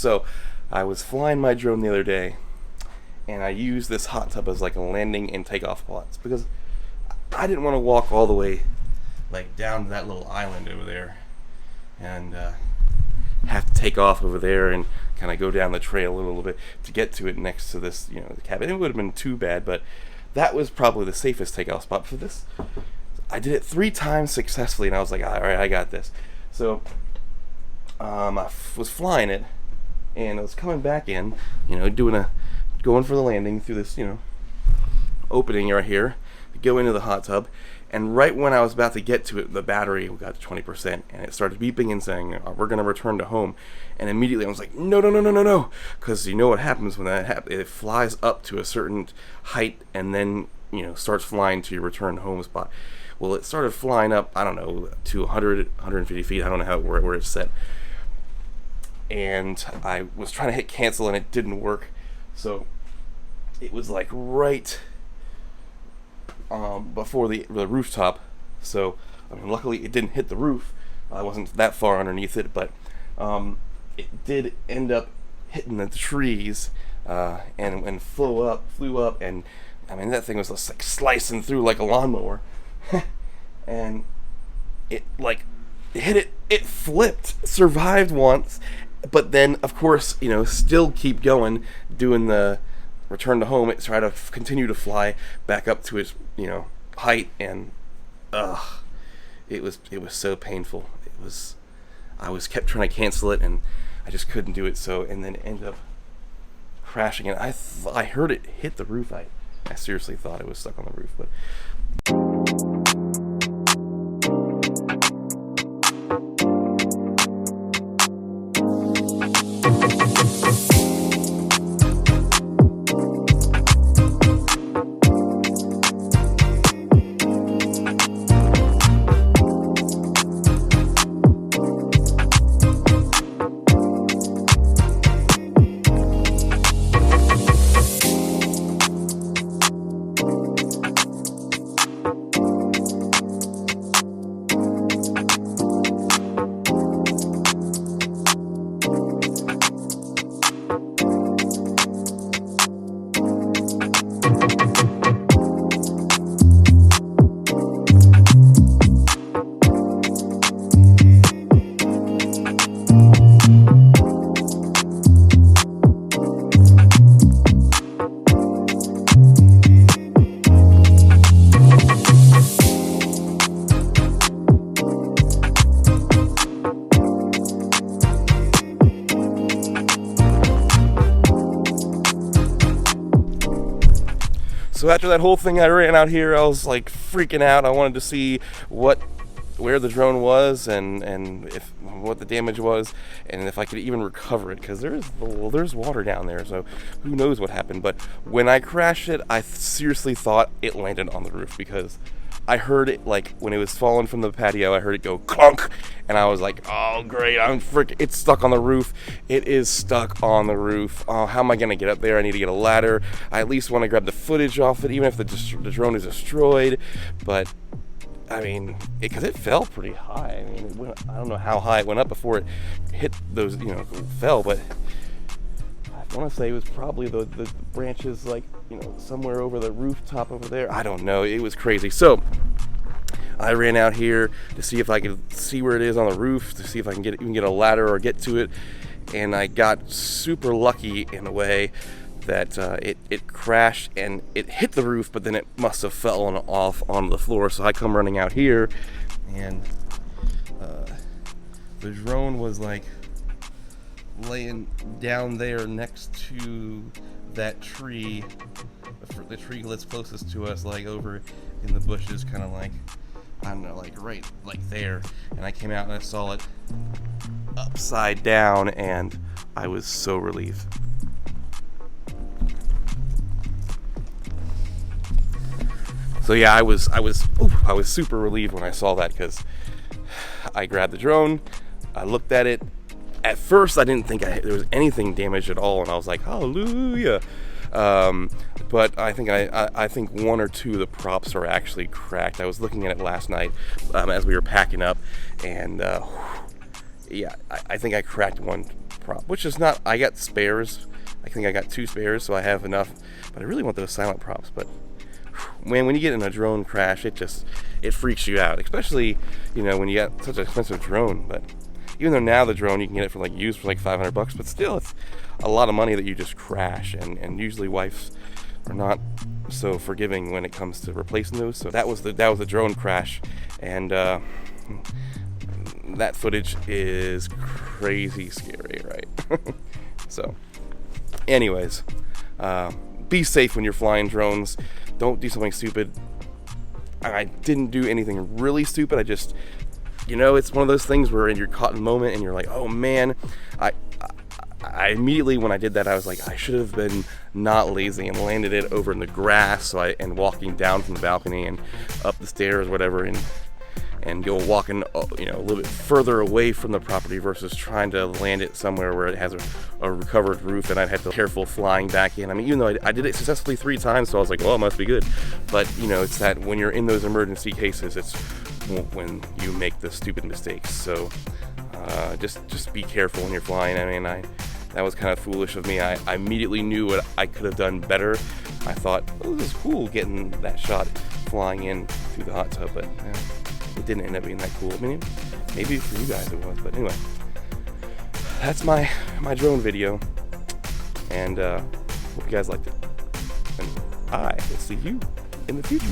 So I was flying my drone the other day, and I used this hot tub as like a landing and takeoff spots because I didn't want to walk all the way like down to that little island over there and have to take off over there and kind of go down the trail a little bit to get to it next to this, the cabin. It would have been too bad, but that was probably the safest takeoff spot for this. I did it 3 times successfully, and I was like, all right, I got this. So I was flying it, and I was coming back in, going for the landing through this, opening right here to go into the hot tub. And right when I was about to get to it, the battery got to 20%, and it started beeping and saying, we're going to return to home. And immediately I was like, no, because you know what happens when that happens. It flies up to a certain height and then, starts flying to your return home spot. Well, it started flying up, I don't know, to 100, 150 feet. I don't know where it's set. And I was trying to hit cancel, and it didn't work. So it was like right before the rooftop. So luckily it didn't hit the roof. I wasn't that far underneath it, but it did end up hitting the trees and flew up, and that thing was just like slicing through like a lawnmower. And it hit it flipped, survived once, but then of course still keep going, doing the return to home. It tried to continue to fly back up to its height, and it was so painful. I kept trying to cancel it, and I just couldn't do it. So, and then it ended up crashing, and I heard it hit the roof. I seriously thought it was stuck on the roof, but so after that whole thing, I ran out here. I was like freaking out. I wanted to see where the drone was and what the damage was, and if I could even recover it, because there's water down there, so who knows what happened. But when I crashed it, I seriously thought it landed on the roof, because I heard it, like when it was falling from the patio, I heard it go clunk, and I was like, oh great, it's stuck on the roof. It is stuck on the roof. Oh, how am I gonna get up there? I need to get a ladder. I at least want to grab the footage off it, even if the drone is destroyed. But because it fell pretty high. I don't know how high it went up before it hit those, fell, but I want to say it was probably the branches, like, somewhere over the rooftop over there. I don't know. It was crazy. So I ran out here to see if I could see where it is on the roof, to see if I can even get a ladder or get to it. And I got super lucky in a way that it crashed and it hit the roof, but then it must have fallen off onto the floor. So I come running out here, and the drone was like laying down there next to that tree, the tree that's closest to us, like over in the bushes, kind of like, I don't know, like right like there. And I came out and I saw it upside down, and I was so relieved. So yeah, I was super relieved when I saw that, because I grabbed the drone, I looked at it. At first, I didn't think there was anything damaged at all, and I was like, hallelujah. But I think one or two of the props are actually cracked. I was looking at it last night as we were packing up, and yeah, I think I cracked one prop, which is not, I got spares. I think I got 2 spares, so I have enough, but I really want those silent props. But man, when you get in a drone crash, it freaks you out, especially, you know, when you got such an expensive drone. But even though now the drone you can get it for like used for like $500, but still it's a lot of money that you just crash, and usually wives are not so forgiving when it comes to replacing those. So that was the drone crash, and that footage is crazy scary, right? So anyways, be safe when you're flying drones. Don't do something stupid. I didn't do anything really stupid. I just, you know, it's one of those things where you're caught in the moment and you're like, oh man, I immediately, when I did that, I was like, I should have been not lazy and landed it over in the grass. And walking down from the balcony and up the stairs, whatever, and go walking, you know, a little bit further away from the property versus trying to land it somewhere where it has a recovered roof, and I'd have to be careful flying back in. I mean, even though I did it successfully 3 times, so I was like, well, it must be good. But, you know, it's that when you're in those emergency cases, it's when you make the stupid mistakes. So just be careful when you're flying. I mean, that was kind of foolish of me. I immediately knew what I could have done better. I thought, oh, this is cool getting that shot flying in through the hot tub, but it didn't end up being that cool. I mean, maybe for you guys it was, but anyway, that's my drone video, and hope you guys liked it, and I will see you in the future.